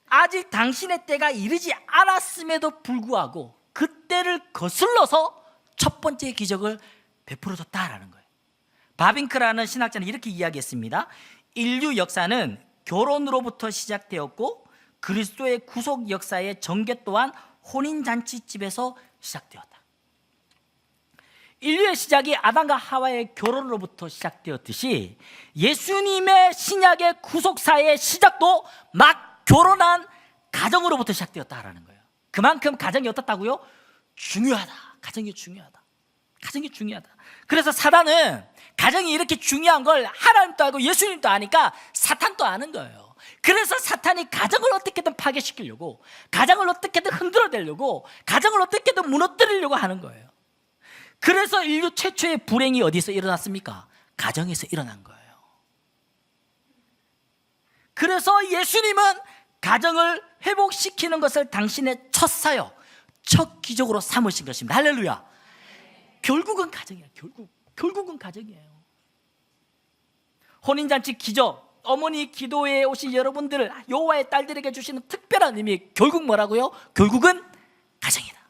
아직 당신의 때가 이르지 않았음에도 불구하고 그때를 거슬러서 첫 번째 기적을 베풀어줬다라는 거예요. 바빙크라는 신학자는 이렇게 이야기했습니다. 인류 역사는 결혼으로부터 시작되었고 그리스도의 구속 역사의 전개 또한 혼인잔치집에서 시작되었다. 인류의 시작이 아담과 하와의 결혼으로부터 시작되었듯이 예수님의 신약의 구속사의 시작도 막 결혼한 가정으로부터 시작되었다라는 거예요. 그만큼 가정이 어떻다고요? 중요하다. 가정이 중요하다. 그래서 사단은 가정이 이렇게 중요한 걸 하나님도 알고 예수님도 아니까 사탄도 아는 거예요. 그래서 사탄이 가정을 어떻게든 파괴시키려고, 가정을 어떻게든 흔들어대려고, 가정을 어떻게든 무너뜨리려고 하는 거예요. 그래서 인류 최초의 불행이 어디서 일어났습니까? 가정에서 일어난 거예요. 그래서 예수님은 가정을 회복시키는 것을 당신의 첫 사역, 첫 기적으로 삼으신 것입니다. 할렐루야. 결국은 가정이에요. 결국은 가정이에요. 혼인잔치 기적, 어머니 기도회에 오신 여러분들, 여호와의 딸들에게 주시는 특별한 의미, 결국 뭐라고요? 결국은 가정이다.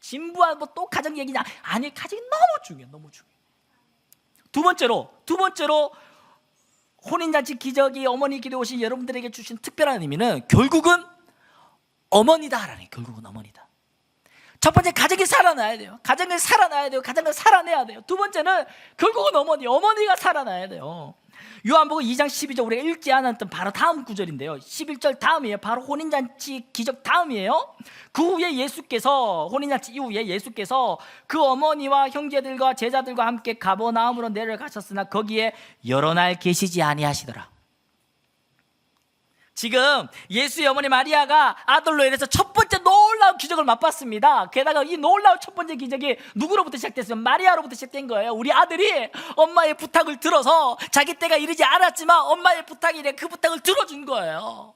진부하고 또 가정 얘기냐? 아니, 가정이 너무 중요해. 두 번째로 혼인잔치 기적이 어머니 기도회 오신 여러분들에게 주신 특별한 의미는 결국은 어머니다라는 거예요. 결국은 어머니다. 첫 번째, 가정이 살아나야 돼요. 가정을 살아내야 돼요. 두 번째는 결국은 어머니가 살아나야 돼요. 요한복음 2장 12절 우리가 읽지 않았던 바로 다음 구절인데요. 11절 다음이에요. 바로 혼인잔치 기적 다음이에요. 그 후에 혼인잔치 이후에 예수께서 그 어머니와 형제들과 제자들과 함께 가버나움으로 내려가셨으나 거기에 여러 날 계시지 아니하시더라. 지금 예수의 어머니 마리아가 아들로 인해서 첫 번째 놀라운 기적을 맛봤습니다. 게다가 이 놀라운 첫 번째 기적이 누구로부터 시작됐어요? 마리아로부터 시작된 거예요. 우리 아들이 엄마의 부탁을 들어서 자기 때가 이르지 않았지만 엄마의 부탁이래, 그 부탁을 들어준 거예요.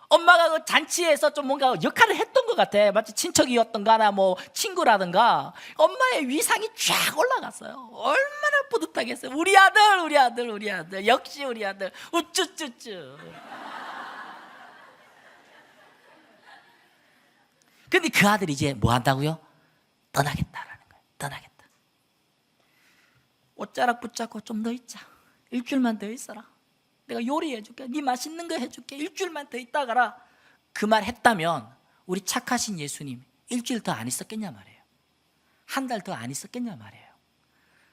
엄마가 그 잔치에서 좀 뭔가 역할을 했던 것 같아. 마치 친척이었던가나 뭐 친구라든가 엄마의 위상이 쫙 올라갔어요. 얼마나 뿌듯하겠어요. 우리 아들, 우리 아들, 우리 아들, 역시 우리 아들, 우쭈쭈쭈. 근데 그 아들이 이제 뭐 한다고요? 떠나겠다라는 거예요. 떠나겠다. 옷자락 붙잡고 좀 더 있자. 일주일만 더 있어라. 내가 요리해줄게. 네 맛있는 거 해줄게. 일주일만 더 있다 가라. 그 말 했다면 우리 착하신 예수님 일주일 더 안 있었겠냐 말이에요. 한 달 더 안 있었겠냐 말이에요.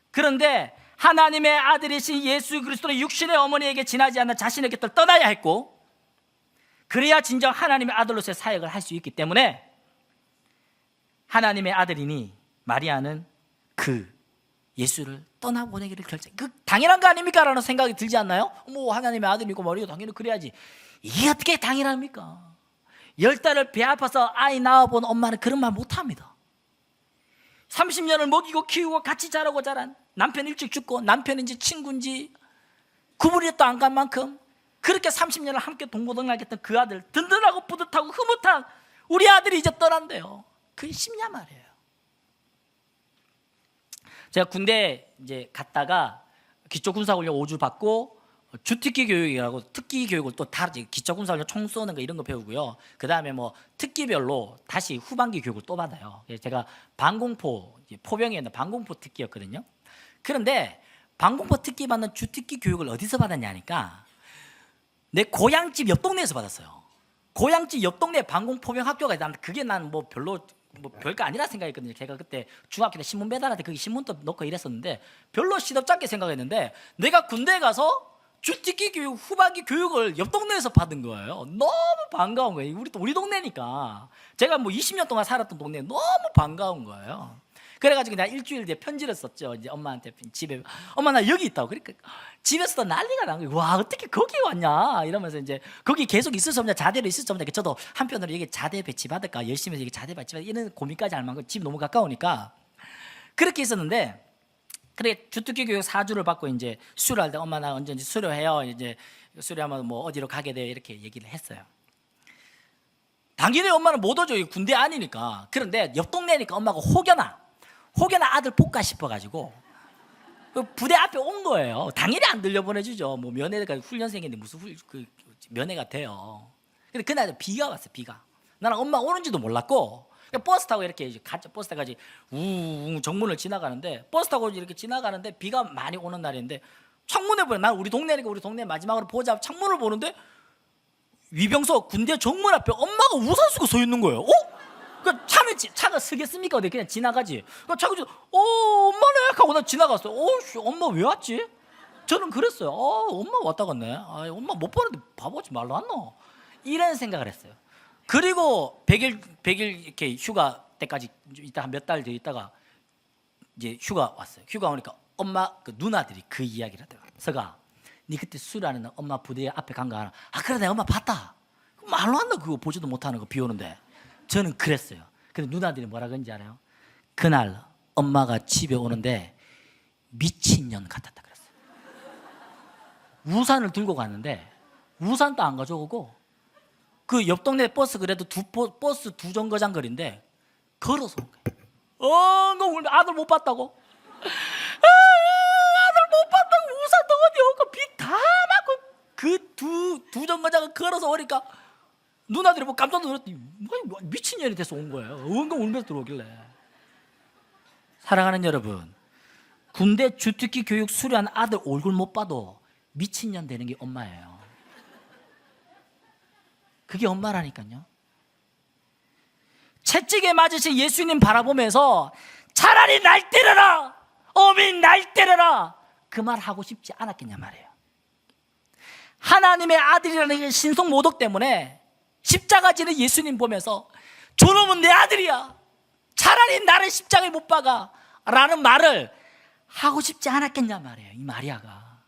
그런데 하나님의 아들이신 예수 그리스도의 육신의 어머니에게 지나지 않는 자신의 곁을 떠나야 했고, 그래야 진정 하나님의 아들로서의 사역을 할 수 있기 때문에 하나님의 아들이니 마리아는 그 예수를 떠나보내기를 결정. 그 당연한 거 아닙니까? 라는 생각이 들지 않나요? 뭐 하나님의 아들이고 머리가 당연히 그래야지. 이게 어떻게 당연합니까? 10달을 배 아파서 아이 낳아본 엄마는 그런 말 못합니다. 30년을 먹이고 키우고 같이 자라고 자란 남편 일찍 죽고 남편인지 친구인지 구분이 또 안 간 만큼 그렇게 30년을 함께 동고동락했던 그 아들, 든든하고 뿌듯하고 흐뭇한 우리 아들이 이제 떠난대요. 그게 쉽냐 말이에요. 제가 군대 이제 갔다가 기초군사훈련 5주 받고 주특기 교육이라고 특기 교육을 또 다르지. 기초군사훈련 총 쏘는 거 이런 거 배우고요. 그 다음에 뭐 특기별로 다시 후반기 교육을 또 받아요. 제가 방공포 포병에 있는 방공포 특기였거든요. 그런데 방공포 특기 받는 주특기 교육을 어디서 받았냐니까 내 고향집 옆 동네에서 받았어요. 고향집 옆 동네 방공포병 학교가 있는데 그게 난 뭐 별로 뭐 별거 아니라 생각했거든요. 제가 그때 중학교 때 신문 배달한테 거기 신문도 넣고 이랬었는데 별로 시덥잖게 생각했는데 내가 군대에 가서 주특기 교육 후반기 교육을 옆 동네에서 받은 거예요. 너무 반가운 거예요. 우리 동네니까 제가 뭐 20년 동안 살았던 동네 너무 반가운 거예요. 그래가지고 내가 일주일 뒤에 편지를 썼죠. 이제 엄마한테 집에 엄마 나 여기 있다고. 그러니까 집에서도 난리가 난 거예요. 와 어떻게 거기 왔냐 이러면서 이제 거기 계속 있을 수 없냐 자대로 있을 수 없냐. 저도 한편으로 여기 자대 배치 받을까 열심히 해서 여기 자대 배치 받을까 이런 고민까지 할 만큼 집 너무 가까우니까 그렇게 있었는데 그래 주특기 교육 4주를 받고 이제 수료할 때 엄마 나 언제 수료해요. 이제 수료하면 뭐 어디로 가게 돼요 이렇게 얘기를 했어요. 당연히 엄마는 못 오죠. 군대 아니니까. 그런데 옆 동네니까 엄마가 혹여나 아들 볼까 싶어가지고 부대 앞에 온 거예요. 당연히 안 들려보내주죠. 뭐 면회가 훈련생인데 무슨 면회가 돼요. 근데 그날 비가 왔어. 비가. 나는 엄마 오는지도 몰랐고 버스 타고 이렇게 갔죠. 버스 타고 우웅 정문을 지나가는데 버스 타고 이렇게 지나가는데 비가 많이 오는 날인데 창문에 보면 난 우리 동네니까 우리 동네 마지막으로 보자 창문을 보는데 위병소 군대 정문 앞에 엄마가 우산 쓰고 서 있는 거예요. 그 차가 서겠습니까? 어디 그냥 지나가지. 그 차가 엄마네 하고 나 지나갔어요. 엄마 왜 왔지? 저는 그랬어요. 엄마 왔다 갔네. 엄마 못 보는데 바보지 말라 왔노. 이런 생각을 했어요. 그리고 100일 이렇게 휴가 때까지 이따 한 몇 달 더 있다가 이제 휴가 왔어요. 휴가 오니까 엄마 그 누나들이 그 이야기를 하더라고요. 서가 니 그때 술하는 엄마 부대 앞에 간 거 알아? 그래 내가 엄마 봤다. 말로 한다 그거 보지도 못하는 거 비 오는데. 저는 그랬어요. 근데 누나들이 뭐라 그런지 알아요? 그날 엄마가 집에 오는데 미친년 같았다 그랬어요. 우산을 들고 갔는데 우산도 안 가져오고 그 옆 동네 버스 그래도 버스 두 정거장 거리인데 걸어서 온 거예요. 아들 못 봤다고? 아들 못 봤다고 우산도 어디 없고 비 다 맞고 그 두 정거장을 걸어서 오니까 누나들이 뭐 깜짝 놀랐더니 미친년이 돼서 온 거예요. 엉엉 울면서 들어오길래. 사랑하는 여러분, 군대 주특기 교육 수료한 아들 얼굴 못 봐도 미친년 되는 게 엄마예요. 그게 엄마라니까요. 채찍에 맞으신 예수님 바라보면서 차라리 날 때려라, 어미 날 때려라 그 말 하고 싶지 않았겠냐 말이에요. 하나님의 아들이라는 신성 모독 때문에 십자가 지는 예수님 보면서 저놈은 내 아들이야, 차라리 나를 십자가에 못 박아 라는 말을 하고 싶지 않았겠냐 말이에요. 이 마리아가.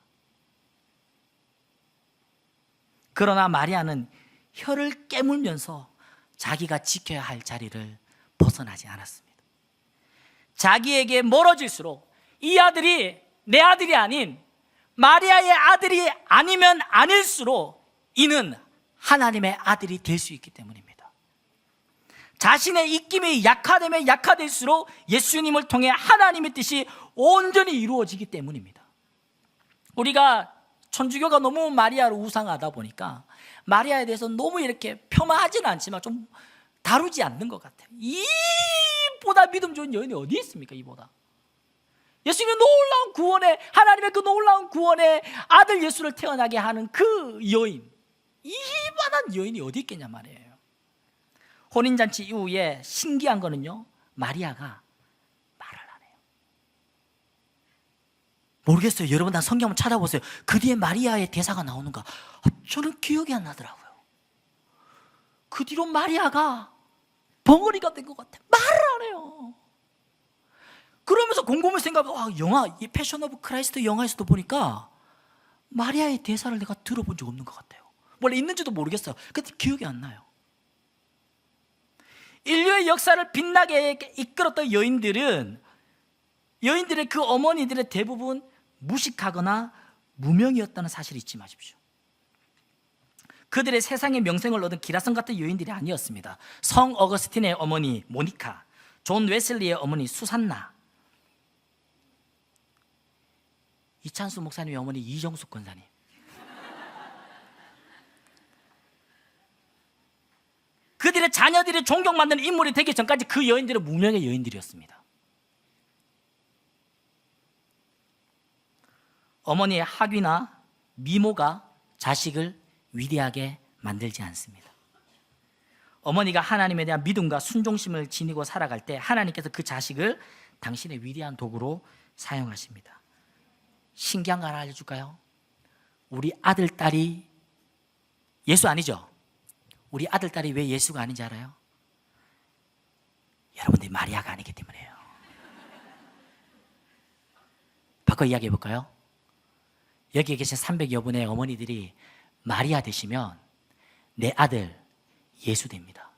그러나 마리아는 혀를 깨물면서 자기가 지켜야 할 자리를 벗어나지 않았습니다. 자기에게 멀어질수록 이 아들이 내 아들이 아닌 마리아의 아들이 아니면 아닐수록 이는 하나님의 아들이 될 수 있기 때문입니다. 자신의 입김이 약화되면 약화될수록 예수님을 통해 하나님의 뜻이 온전히 이루어지기 때문입니다. 우리가 천주교가 너무 마리아를 우상하다 보니까 마리아에 대해서 너무 이렇게 폄하하지는 않지만 좀 다루지 않는 것 같아요. 이보다 믿음 좋은 여인이 어디 있습니까? 이보다 예수님의 놀라운 구원에, 하나님의 그 놀라운 구원에 아들 예수를 태어나게 하는 그 여인, 이만한 여인이 어디 있겠냐 말이에요. 혼인잔치 이후에 신기한 거는요, 마리아가 말을 안 해요. 모르겠어요. 여러분 다 성경 한번 찾아보세요. 그 뒤에 마리아의 대사가 나오는가? 저는 기억이 안 나더라고요. 그 뒤로 마리아가 벙어리가 된 것 같아요. 말을 안 해요. 그러면서 곰곰이 생각하면 영화, 이 패션 오브 크라이스트 영화에서도 보니까 마리아의 대사를 내가 들어본 적 없는 것 같아요. 원래 있는지도 모르겠어요. 근데 기억이 안 나요. 인류의 역사를 빛나게 이끌었던 여인들의 그 어머니들의 대부분 무식하거나 무명이었다는 사실을 잊지 마십시오. 그들의 세상의 명성을 얻은 기라성 같은 여인들이 아니었습니다. 성 어거스틴의 어머니 모니카, 존 웨슬리의 어머니 수산나, 이찬수 목사님의 어머니 이정숙 권사님, 그들의 자녀들이 존경받는 인물이 되기 전까지 그 여인들은 무명의 여인들이었습니다. 어머니의 학위나 미모가 자식을 위대하게 만들지 않습니다. 어머니가 하나님에 대한 믿음과 순종심을 지니고 살아갈 때 하나님께서 그 자식을 당신의 위대한 도구로 사용하십니다. 신기한 거 하나 알려줄까요? 우리 아들, 딸이 예수 아니죠? 우리 아들, 딸이 왜 예수가 아닌지 알아요? 여러분들이 마리아가 아니기 때문이에요. 바꿔 이야기해 볼까요? 여기에 계신 300여 분의 어머니들이 마리아 되시면 내 아들 예수 됩니다.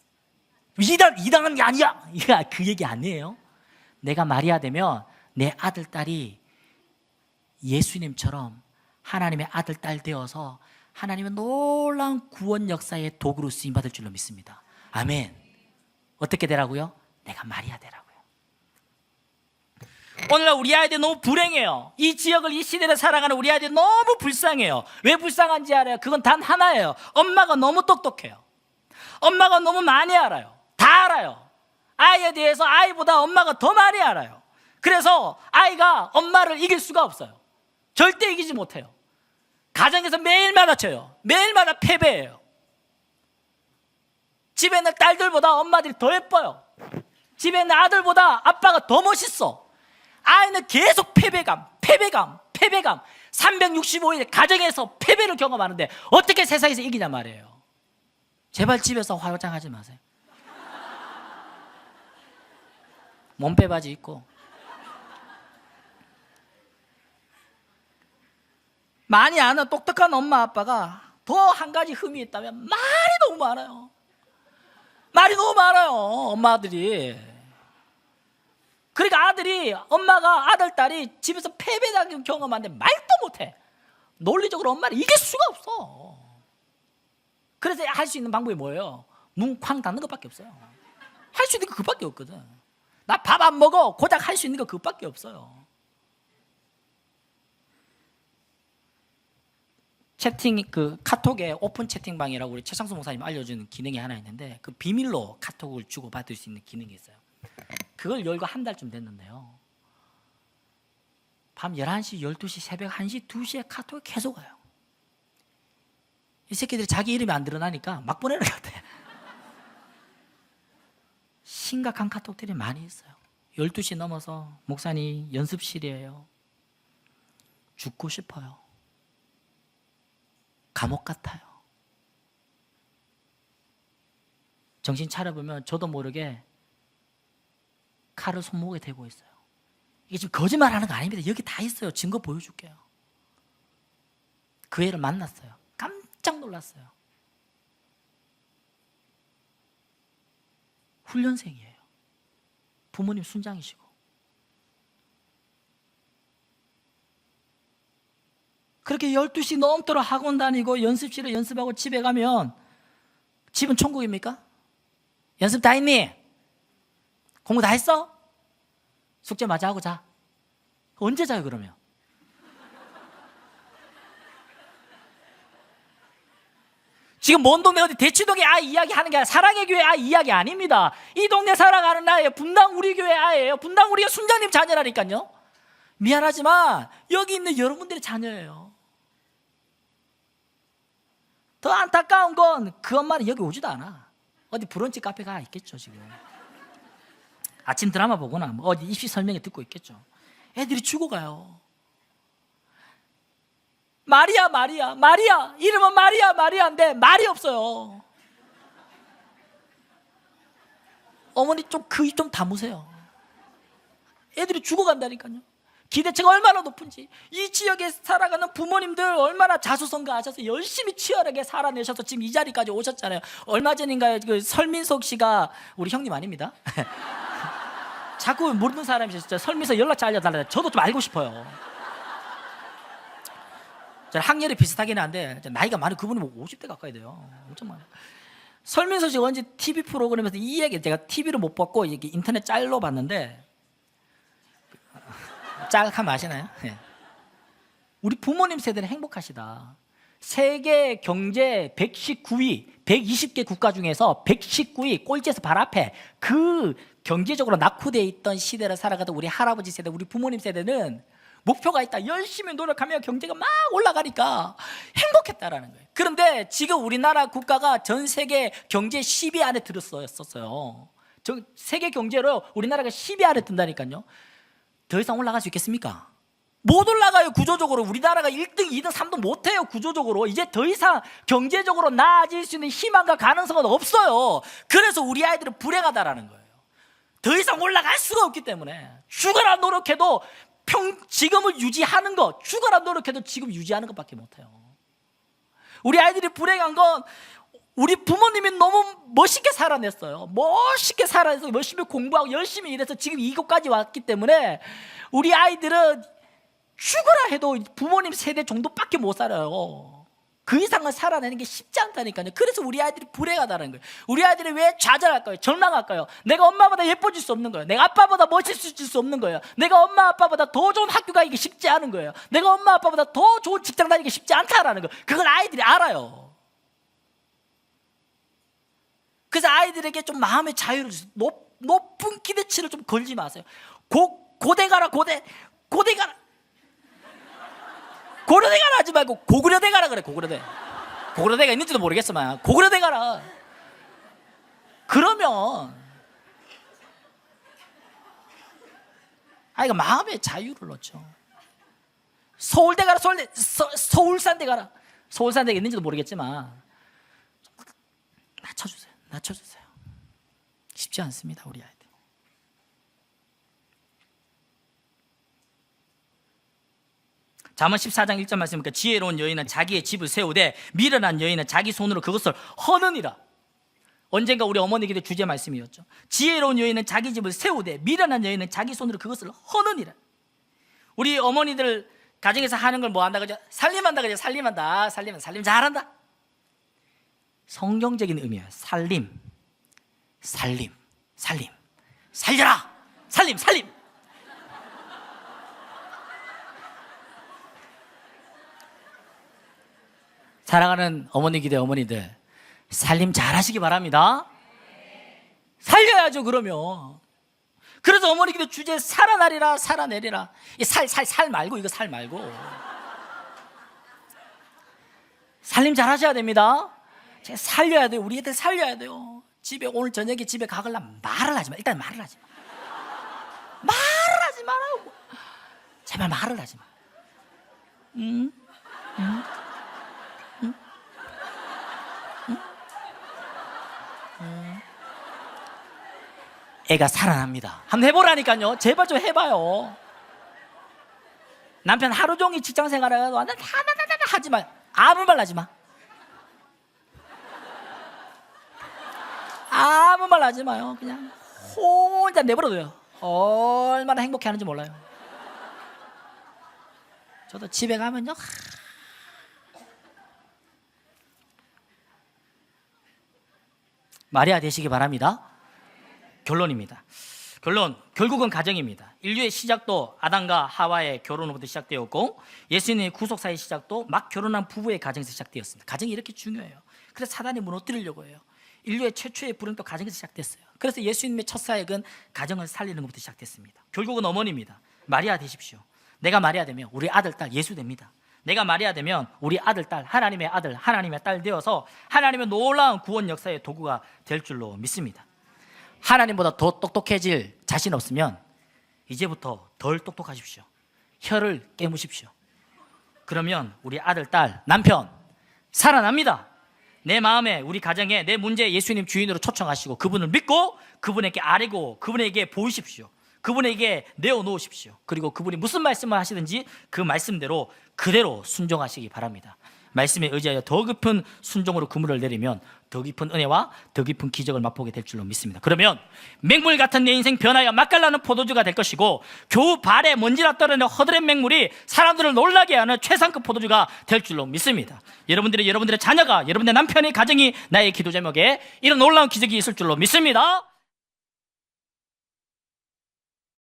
이당한 게 아니야! 그 얘기 아니에요. 내가 마리아 되면 내 아들, 딸이 예수님처럼 하나님의 아들, 딸 되어서 하나님의 놀라운 구원 역사의 도구로 쓰임받을 줄로 믿습니다. 아멘. 어떻게 되라고요? 내가 마리아 되라고요. 오늘날 우리 아이들 너무 불행해요. 이 지역을, 이 시대를 살아가는 우리 아이들 너무 불쌍해요. 왜 불쌍한지 알아요? 그건 단 하나예요. 엄마가 너무 똑똑해요. 엄마가 너무 많이 알아요. 다 알아요. 아이에 대해서 아이보다 엄마가 더 많이 알아요. 그래서 아이가 엄마를 이길 수가 없어요. 절대 이기지 못해요. 가정에서 매일마다 져요. 매일마다 패배해요. 집에 있는 딸들보다 엄마들이 더 예뻐요. 집에 있는 아들보다 아빠가 더 멋있어. 아이는 계속 패배감 365일 가정에서 패배를 경험하는데 어떻게 세상에서 이기냐 말이에요. 제발 집에서 화장하지 마세요. 몸빼 바지 입고. 많이 아는 똑똑한 엄마 아빠가 더 한 가지 흠이 있다면 말이 너무 많아요. 말이 너무 많아요, 엄마들이. 그러니까 엄마가 아들, 딸이 집에서 패배당한 경험하는데 말도 못해. 논리적으로 엄마를 이길 수가 없어. 그래서 할 수 있는 방법이 뭐예요? 문 쾅 닫는 것밖에 없어요. 할 수 있는 거 그것밖에 없거든. 나 밥 안 먹어. 고작 할 수 있는 거 그것밖에 없어요. 채팅, 그 카톡에 오픈 채팅방이라고 우리 최상수 목사님 알려주는 기능이 하나 있는데 그 비밀로 카톡을 주고 받을 수 있는 기능이 있어요. 그걸 열고 한 달쯤 됐는데요, 밤 11시, 12시, 새벽 1시, 2시에 카톡이 계속 와요. 이 새끼들이 자기 이름이 안 드러나니까 막 보내는 것 같아. 심각한 카톡들이 많이 있어요. 12시 넘어서 목사님 연습실이에요. 죽고 싶어요. 감옥 같아요. 정신 차려보면 저도 모르게 칼을 손목에 대고 있어요. 이게 지금 거짓말하는 거 아닙니다. 여기 다 있어요. 증거 보여줄게요. 그 애를 만났어요. 깜짝 놀랐어요. 훈련생이에요. 부모님 순장이시고. 그렇게 12시 넘도록 학원 다니고 연습실에 연습하고 집에 가면 집은 천국입니까? 연습 다 했니? 공부 다 했어? 숙제 마저 하고 자. 언제 자요 그러면? 지금 먼 동네 어디 대치동에 이야기 하는 게 아니라 사랑의 교회 이야기 아닙니다. 이 동네 살아가는 아이예요. 분당 우리 교회 아이예요. 분당 우리가 순장님 자녀라니까요. 미안하지만 여기 있는 여러분들의 자녀예요. 더 안타까운 건 그 엄마는 여기 오지도 않아. 어디 브런치 카페가 있겠죠 지금. 아침 드라마 보거나 뭐 어디 입시 설명회 듣고 있겠죠. 애들이 죽어가요. 마리아 마리아 마리아, 이름은 마리아 마리아인데 말이 없어요. 어머니 좀 그 입 좀 다무세요. 애들이 죽어간다니까요. 기대치가 얼마나 높은지. 이 지역에 살아가는 부모님들 얼마나 자수성가하셔서 열심히 치열하게 살아내셔서 지금 이 자리까지 오셨잖아요. 얼마 전인가요, 그 설민석 씨가, 우리 형님 아닙니다. 자꾸 모르는 사람이 진짜 설민석 연락처 알려달라. 저도 좀 알고 싶어요. 저는 학년이 비슷하긴 한데 나이가 많은 그분이 뭐 50대 가까이 돼요. 엄청 많아요. 설민석 씨가 언제 TV 프로그램에서 이 얘기, 제가 TV를 못 봤고 이게 인터넷 짤로 봤는데, 짤하면 아시나요? 네. 우리 부모님 세대는 행복하시다. 세계 경제 119위, 120개 국가 중에서 119위, 꼴찌에서 바로 앞에, 그 경제적으로 낙후되어 있던 시대를 살아가던 우리 할아버지 세대, 우리 부모님 세대는 목표가 있다. 열심히 노력하며 경제가 막 올라가니까 행복했다라는 거예요. 그런데 지금 우리나라 국가가 전 세계 경제 10위 안에 들었었어요. 세계 경제로 우리나라가 10위 안에 든다니까요. 더 이상 올라갈 수 있겠습니까? 못 올라가요. 구조적으로 우리나라가 1등, 2등, 3등 못해요. 구조적으로 이제 더 이상 경제적으로 나아질 수 있는 희망과 가능성은 없어요. 그래서 우리 아이들은 불행하다라는 거예요. 더 이상 올라갈 수가 없기 때문에 죽어라 노력해도 지금을 유지하는 것, 죽어라 노력해도 지금 유지하는 것밖에 못해요. 우리 아이들이 불행한 건 우리 부모님이 너무 멋있게 살아냈어요. 멋있게 살아내서 열심히 공부하고 열심히 일해서 지금 이곳까지 왔기 때문에 우리 아이들은 죽으라 해도 부모님 세대 정도밖에 못 살아요. 그 이상을 살아내는 게 쉽지 않다니까요. 그래서 우리 아이들이 불행하다는 거예요. 우리 아이들이 왜 좌절할까요? 절망할까요? 내가 엄마보다 예뻐질 수 없는 거예요. 내가 아빠보다 멋있을 수 없는 거예요. 내가 엄마 아빠보다 더 좋은 학교 가기 쉽지 않은 거예요. 내가 엄마 아빠보다 더 좋은 직장 다니기 쉽지 않다라는 거예요. 그걸 아이들이 알아요. 그래서 아이들에게 좀 마음의 자유를 주세요. 높은 기대치를 좀 걸지 마세요. 고대 가라, 고대 가라. 고려대 가라 하지 말고 고구려대 가라 그래. 고구려대가 있는지도 모르겠지만 고구려대 가라. 그러면 아이가 마음의 자유를 얻죠. 서울대 가라. 서울산대 가라. 서울산대가 있는지도 모르겠지만 낮춰주세요. 쉽지 않습니다, 우리 아이들. 잠언 14장 1절 말씀이니까 지혜로운 여인은 자기의 집을 세우되 미련한 여인은 자기 손으로 그것을 허느니라. 언젠가 우리 어머니 기도 주제 말씀이었죠. 지혜로운 여인은 자기 집을 세우되 미련한 여인은 자기 손으로 그것을 허느니라. 우리 어머니들 가정에서 하는 걸 뭐 한다 그죠? 살림한다 그죠? 살림한다. 살림 잘한다. 성경적인 의미예요. 살림. 살려라. 살림. 사랑하는 어머니 기대 어머니들, 살림 잘하시기 바랍니다. 살려야죠. 그러면 그래서 어머니 기대 주제 살아나리라 살아내리라. 이 살 말고 이거 살 말고 살림 잘하셔야 됩니다. 살려야 돼요. 우리 애들 살려야 돼요. 집에 오늘 저녁에 집에 가려면 말을 하지 마. 일단 말을 하지 마. 말을 하지 말아요. 제발 말을 하지 마. 애가 살아납니다. 한번 해보라니까요. 제발 좀 해봐요. 남편 하루 종일 직장 생활해가지고 하지 마. 아무 말 하지 마. 아무 말 하지 마요. 그냥 혼자 내버려둬요. 얼마나 행복해하는지 몰라요. 저도 집에 가면요, 마리아 되시기 바랍니다. 결론입니다. 결국은 가정입니다. 인류의 시작도 아담과 하와의 결혼으로부터 시작되었고, 예수님의 구속사의 시작도 막 결혼한 부부의 가정에서 시작되었습니다. 가정이 이렇게 중요해요. 그래서 사단이 무너뜨리려고 해요. 인류의 최초의 불행도 가정에서 시작됐어요. 그래서 예수님의 첫 사역은 가정을 살리는 것부터 시작됐습니다. 결국은 어머니입니다. 마리아 되십시오. 내가 마리아 되면 우리 아들, 딸 예수 됩니다. 내가 마리아 되면 우리 아들, 딸, 하나님의 아들, 하나님의 딸 되어서 하나님의 놀라운 구원 역사의 도구가 될 줄로 믿습니다. 하나님보다 더 똑똑해질 자신 없으면 이제부터 덜 똑똑하십시오. 혀를 깨무십시오. 그러면 우리 아들, 딸, 남편 살아납니다. 내 마음에, 우리 가정에, 내 문제에 예수님 주인으로 초청하시고 그분을 믿고 그분에게 아뢰고 그분에게 보이십시오. 그분에게 내어놓으십시오. 그리고 그분이 무슨 말씀을 하시든지 그 말씀대로 그대로 순종하시기 바랍니다. 말씀에 의지하여 더 깊은 순종으로 그물을 내리면 더 깊은 은혜와 더 깊은 기적을 맛보게 될 줄로 믿습니다. 그러면 맹물 같은 내 인생 변하여 맛깔나는 포도주가 될 것이고, 겨우 발에 먼지나 떨어지는 허드렛 맹물이 사람들을 놀라게 하는 최상급 포도주가 될 줄로 믿습니다. 여러분들의 자녀가, 여러분의 남편의 가정이 나의 기도 제목에 이런 놀라운 기적이 있을 줄로 믿습니다.